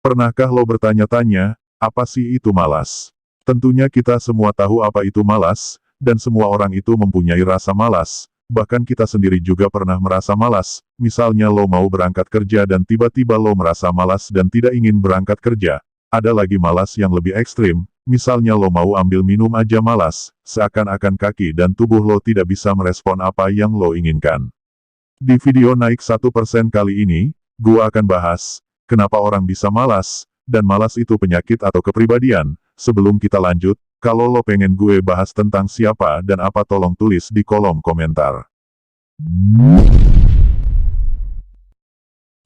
Pernahkah lo bertanya-tanya, apa sih itu malas? Tentunya kita semua tahu apa itu malas, dan semua orang itu mempunyai rasa malas. Bahkan kita sendiri juga pernah merasa malas. Misalnya lo mau berangkat kerja dan tiba-tiba lo merasa malas dan tidak ingin berangkat kerja. Ada lagi malas yang lebih ekstrim, misalnya lo mau ambil minum aja malas, seakan-akan kaki dan tubuh lo tidak bisa merespon apa yang lo inginkan. Di video naik 1% kali ini, gua akan bahas, kenapa orang bisa malas, dan malas itu penyakit atau kepribadian. Sebelum kita lanjut, kalau lo pengen gue bahas tentang siapa dan apa tolong tulis di kolom komentar.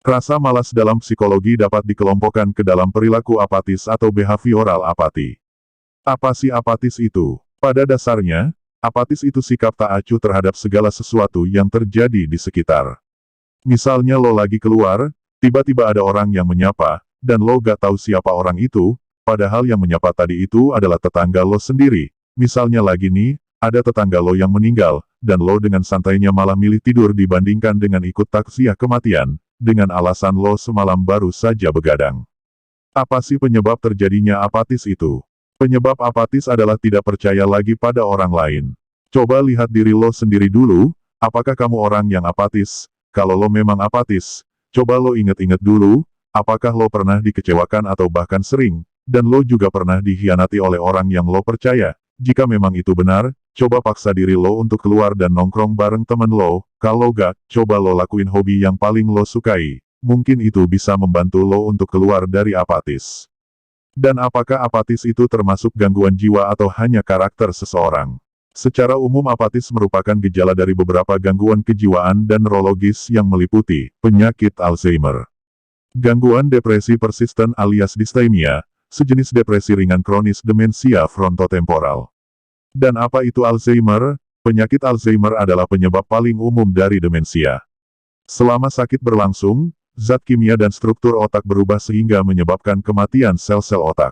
Rasa malas dalam psikologi dapat dikelompokkan ke dalam perilaku apatis atau behavioral apati. Apa sih apatis itu? Pada dasarnya, apatis itu sikap tak acuh terhadap segala sesuatu yang terjadi di sekitar. Misalnya lo lagi keluar, tiba-tiba ada orang yang menyapa, dan lo gak tahu siapa orang itu, padahal yang menyapa tadi itu adalah tetangga lo sendiri. Misalnya lagi nih, ada tetangga lo yang meninggal, dan lo dengan santainya malah milih tidur dibandingkan dengan ikut takziah kematian, dengan alasan lo semalam baru saja begadang. Apa sih penyebab terjadinya apatis itu? Penyebab apatis adalah tidak percaya lagi pada orang lain. Coba lihat diri lo sendiri dulu, apakah kamu orang yang apatis? Kalau lo memang apatis, coba lo inget-inget dulu, apakah lo pernah dikecewakan atau bahkan sering, dan lo juga pernah dikhianati oleh orang yang lo percaya? Jika memang itu benar, coba paksa diri lo untuk keluar dan nongkrong bareng temen lo, kalau gak, coba lo lakuin hobi yang paling lo sukai. Mungkin itu bisa membantu lo untuk keluar dari apatis. Dan apakah apatis itu termasuk gangguan jiwa atau hanya karakter seseorang? Secara umum apatis merupakan gejala dari beberapa gangguan kejiwaan dan neurologis yang meliputi penyakit Alzheimer, gangguan depresi persisten alias dysthymia, sejenis depresi ringan kronis demensia frontotemporal. Dan apa itu Alzheimer? Penyakit Alzheimer adalah penyebab paling umum dari demensia. Selama sakit berlangsung, zat kimia dan struktur otak berubah sehingga menyebabkan kematian sel-sel otak.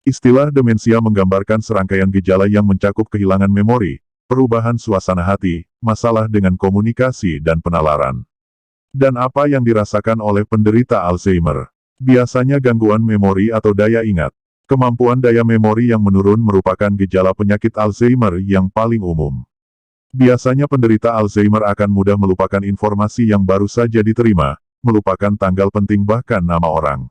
Istilah demensia menggambarkan serangkaian gejala yang mencakup kehilangan memori, perubahan suasana hati, masalah dengan komunikasi dan penalaran. Dan apa yang dirasakan oleh penderita Alzheimer? Biasanya gangguan memori atau daya ingat. Kemampuan daya memori yang menurun merupakan gejala penyakit Alzheimer yang paling umum. Biasanya penderita Alzheimer akan mudah melupakan informasi yang baru saja diterima, melupakan tanggal penting bahkan nama orang.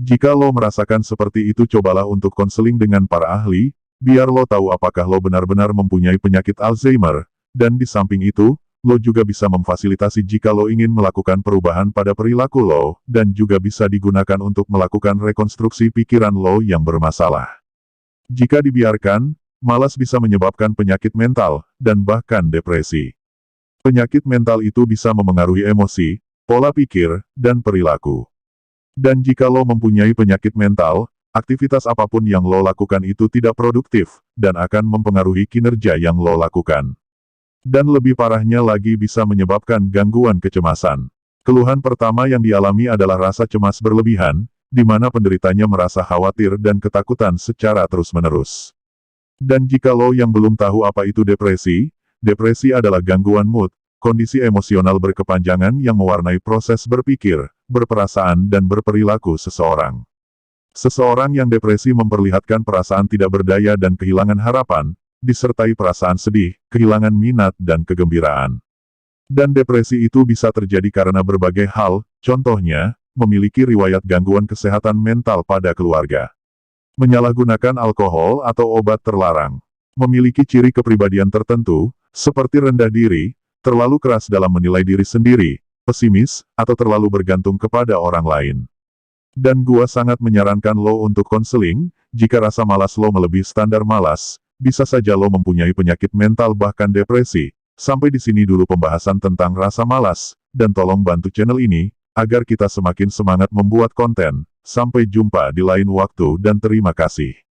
Jika lo merasakan seperti itu, cobalah untuk konseling dengan para ahli, biar lo tahu apakah lo benar-benar mempunyai penyakit Alzheimer, dan di samping itu, lo juga bisa memfasilitasi jika lo ingin melakukan perubahan pada perilaku lo, dan juga bisa digunakan untuk melakukan rekonstruksi pikiran lo yang bermasalah. Jika dibiarkan, malas bisa menyebabkan penyakit mental, dan bahkan depresi. Penyakit mental itu bisa memengaruhi emosi, pola pikir, dan perilaku. Dan jika lo mempunyai penyakit mental, aktivitas apapun yang lo lakukan itu tidak produktif, dan akan mempengaruhi kinerja yang lo lakukan. Dan lebih parahnya lagi bisa menyebabkan gangguan kecemasan. Keluhan pertama yang dialami adalah rasa cemas berlebihan, di mana penderitanya merasa khawatir dan ketakutan secara terus-menerus. Dan jika lo yang belum tahu apa itu depresi, depresi adalah gangguan mood, kondisi emosional berkepanjangan yang mewarnai proses berpikir, berperasaan dan berperilaku seseorang. Seseorang yang depresi memperlihatkan perasaan tidak berdaya dan kehilangan harapan, disertai perasaan sedih, kehilangan minat dan kegembiraan. Dan depresi itu bisa terjadi karena berbagai hal, contohnya, memiliki riwayat gangguan kesehatan mental pada keluarga, menyalahgunakan alkohol atau obat terlarang, memiliki ciri kepribadian tertentu, seperti rendah diri, terlalu keras dalam menilai diri sendiri, pesimis, atau terlalu bergantung kepada orang lain. Dan gua sangat menyarankan lo untuk konseling, jika rasa malas lo melebihi standar malas, bisa saja lo mempunyai penyakit mental bahkan depresi. Sampai di sini dulu pembahasan tentang rasa malas, dan tolong bantu channel ini, agar kita semakin semangat membuat konten. Sampai jumpa di lain waktu dan terima kasih.